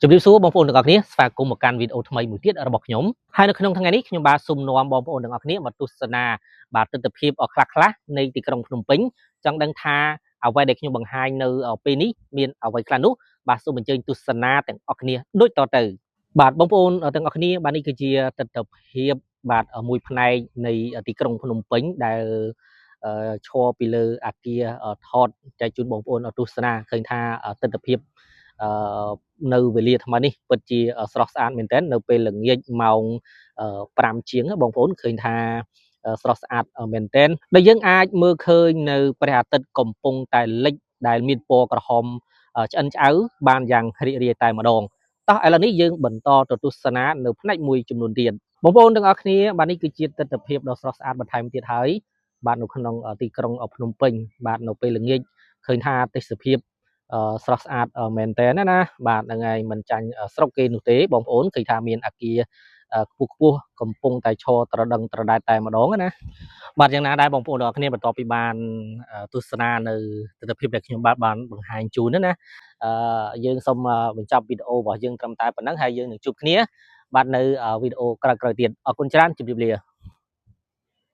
ជំរាបសួរបងប្អូនទាំងអស់គ្នាស្វាគមន៍មកកាន់វីដេអូថ្មីមួយទៀតរបស់ខ្ញុំហើយនៅក្នុងថ្ងៃនេះខ្ញុំបាទសូមនាំបងប្អូនទាំងអស់គ្នាមកទស្សនាបាទទស្សនវិជ្ជាខ្លះៗនៃទីក្រុងភ្នំពេញចង់ដឹងថាអ្វីដែលខ្ញុំបង្ហាញនៅពេលនេះមានអ្វីខ្លះនោះបាទសូមអញ្ជើញទស្សនាទាំងអស់គ្នាដូចតទៅបាទបងប្អូនទាំងអស់គ្នាបាទនេះគឺជាទស្សនវិជ្ជាបាទមួយផ្នែកនៃទីក្រុងភ្នំពេញដែលឈរពីលើអាគារថតចែកជូនបងប្អូនទស្សនាឃើញថាទស្សនវិជ្ជានៅវេលាថ្មនេះពិតជាស្រស់ស្អាតមែនទែននៅពេលល្ងាចម៉ោង5ជាងបងប្អូនឃើញថាស្រស់ស្អាតមែនទែនដែលយើងអាចមើលឃើញនៅព្រះអាទិត្យកំពុងតែលិចដែលមានពណ៌ក្រហមឆ្អិនឆ្អៅបានយ៉ាងរីករាយតែម្ដងតោះឥឡូវនេះយើងបន្តទៅទស្សនានៅផ្នែកមួយចំនួនទៀតបងប្អូនទាំងអស់គ្នាបាទនេះគឺជាទស្សនវិជ្ជាដ៏ស្រស់ស្អាតបន្ថែមទៀតហើយបាទនៅក្នុងទីក្រុងភ្នំពេញបាទនៅពេលល្ងាចឃើញថាទេសភាពស្រស់ស្អាតមែនតើណាបាទហ្នឹងហើយមិនចាញ់ស្រុកគេនោះទេបងប្អូនឃើញថាមានអាគារខ្ពស់កំពុងតែឈរត្រដឹងត្រដែតតែម្ដងណាបាទយ៉ាងណាដែរបងប្អូនទាំងអស់គ្នាបន្ទាប់ពីបានទស្សនានៅទស្សនវិជ្ជាដែលខ្ញុំបានបង្ហាញជូនណាយើងសូមបញ្ចប់វីដេអូរបស់យើងត្រឹមតែប៉ុណ្ណឹងហើយយើងនឹងជួបគ្នាបាទនៅវីដេអូក្រោយៗទៀតអរគុណច្រើនជម្រាបលា